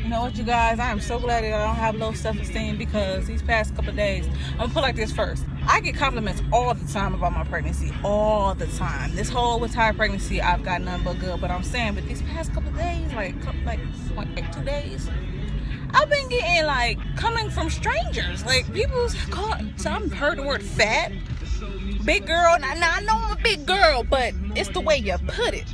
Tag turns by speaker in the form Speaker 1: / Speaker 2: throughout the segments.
Speaker 1: You know what, you guys? I am so glad that I don't have low self-esteem because these past couple of days, I'm gonna put like this first. I get compliments all the time about my pregnancy, all the time. This whole entire pregnancy, I've got nothing but good. But I'm saying, but these past couple of days, like 2 days, I've been getting like coming from strangers, like people's call. So I've heard the word fat, big girl. Now I know I'm a big girl, but it's the way you put it.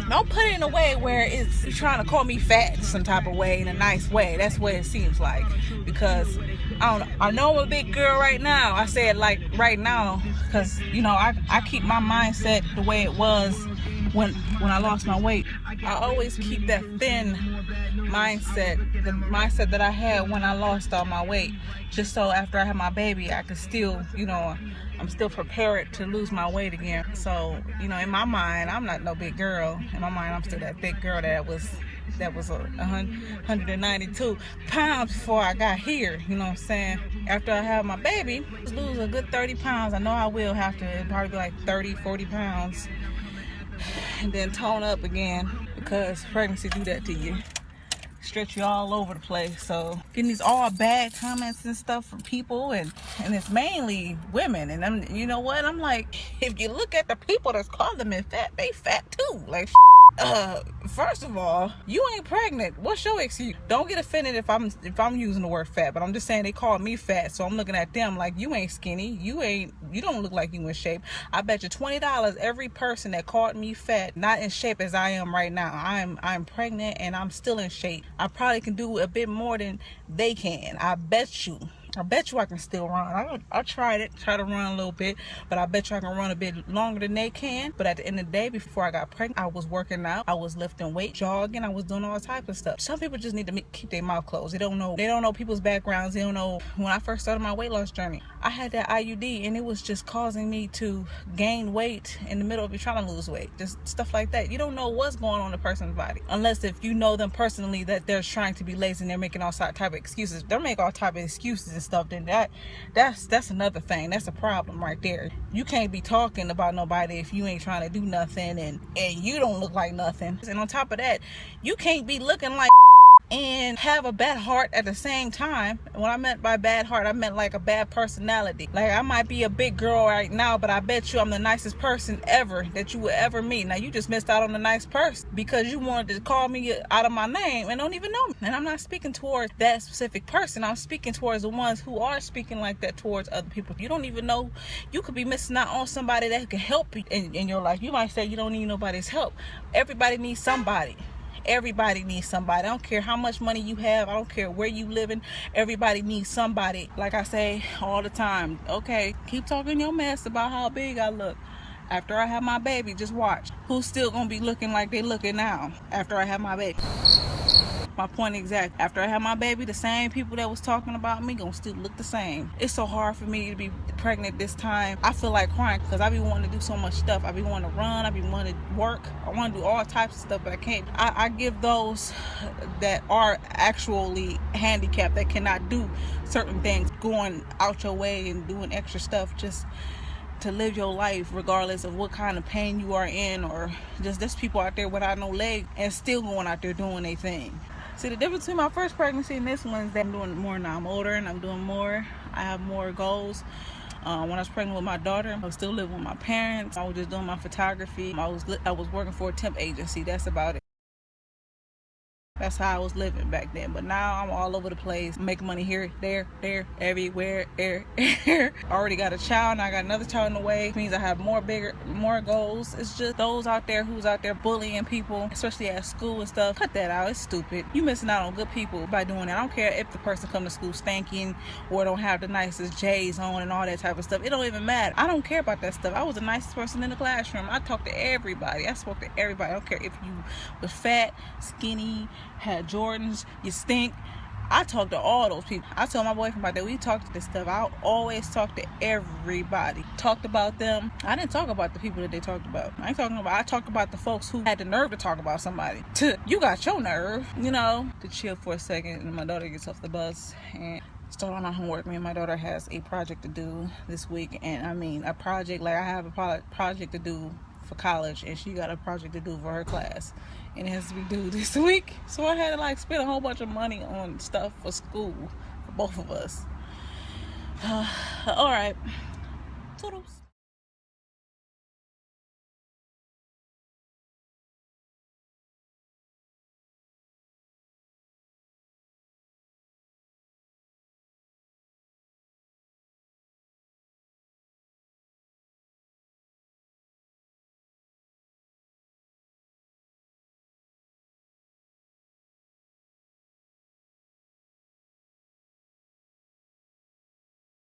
Speaker 1: Don't put it in a way where it's trying to call me fat some type of way, in a nice way. That's what it seems like. Because I know I'm a big girl right now. I say it like right now because, you know, I keep my mindset the way it was when I lost my weight. I always keep that thin mindset, the mindset that I had when I lost all my weight, just so after I have my baby, I could still, you know, I'm still prepared to lose my weight again. So, you know, in my mind, I'm not no big girl. In my mind, I'm still that big girl that was 192 pounds before I got here. You know what I'm saying? After I have my baby, lose a good 30 pounds. I know I will have to. It'll probably be like 30, 40 pounds. And then tone up again, because pregnancy do that to you. Stretch you all over the place. So getting these all bad comments and stuff from people, and it's mainly women. And you know what? I'm like, if you look at the people that's calling me fat, they fat too. Like, first of all, you ain't pregnant. What's your excuse? Don't get offended if I'm using the word fat, but I'm just saying they call me fat, so I'm looking at them like, you ain't skinny. You don't look like you in shape. I bet you $20 every person that called me fat, not in shape as I am right now. I'm pregnant and I'm still in shape. I probably can do a bit more than they can. I bet you I can still run. I tried to run a little bit, but I bet you I can run a bit longer than they can. But at the end of the day, before I got pregnant, I was working out, I was lifting weight, jogging, I was doing all type of stuff. Some people just need to keep their mouth closed. They don't know people's backgrounds. They don't know. When I first started my weight loss journey, I had that IUD, and it was just causing me to gain weight in the middle of me trying to lose weight. Just stuff like that. You don't know what's going on in a person's body unless if you know them personally, that they're trying to be lazy and they're making all type of excuses. They're making all type of excuses and stuff. Then that's another thing. That's a problem right there. You can't be talking about nobody if you ain't trying to do nothing, and you don't look like nothing. And on top of that, you can't be looking like and have a bad heart at the same time. And what I meant by bad heart, I meant like a bad personality. Like, I might be a big girl right now, but I bet you I'm the nicest person ever that you will ever meet. Now, you just missed out on the nice person because you wanted to call me out of my name and don't even know me. And I'm not speaking towards that specific person. I'm speaking towards the ones who are speaking like that towards other people. You don't even know. You could be missing out on somebody that can help you in your life. You might say you don't need nobody's help. Everybody needs somebody. Everybody needs somebody. I don't care how much money you have. I don't care where you living. Everybody needs somebody. Like I say all the time, okay, keep talking your mess about how big I look. After I have my baby, just watch. Who's still gonna be looking like they looking now after I have my baby? My point exact. After I have my baby, the same people that was talking about me gonna still look the same. It's so hard for me to be pregnant this time. I feel like crying because I be wanting to do so much stuff. I be wanting to run. I be wanting to work. I want to do all types of stuff, but I can't. I give those that are actually handicapped, that cannot do certain things, going out your way and doing extra stuff just to live your life regardless of what kind of pain you are in, or just there's people out there without no leg and still going out there doing their thing. See, the difference between my first pregnancy and this one is that I'm doing more now. I'm older and I'm doing more. I have more goals. When I was pregnant with my daughter, I was still living with my parents. I was just doing my photography. I was working for a temp agency. That's about it. That's how I was living back then. But now I'm all over the place, making money here, there, everywhere, I already got a child, and I got another child in the way. It means I have more goals. It's just those out there who's out there bullying people, especially at school and stuff. Cut that out. It's stupid. You missing out on good people by doing that. I don't care if the person come to school stinking or don't have the nicest J's on and all that type of stuff. It don't even matter. I don't care about that stuff. I was the nicest person in the classroom. I talked to everybody. I spoke to everybody. I don't care if you was fat, skinny, had Jordans, you stink. I talk to all those people. I told my boyfriend about that. We talked to this stuff. I always talk to everybody. Talked about them. I didn't talk about the people that they talked about. I talked about the folks who had the nerve to talk about somebody. You got your nerve, to chill for a second. And my daughter gets off the bus and start on our homework. Me and my daughter has a project to do this week. And I mean, a project, like I have a project to do for college, and she got a project to do for her class, and it has to be due this week. So I had to like spend a whole bunch of money on stuff for school for both of us. All right, toodles.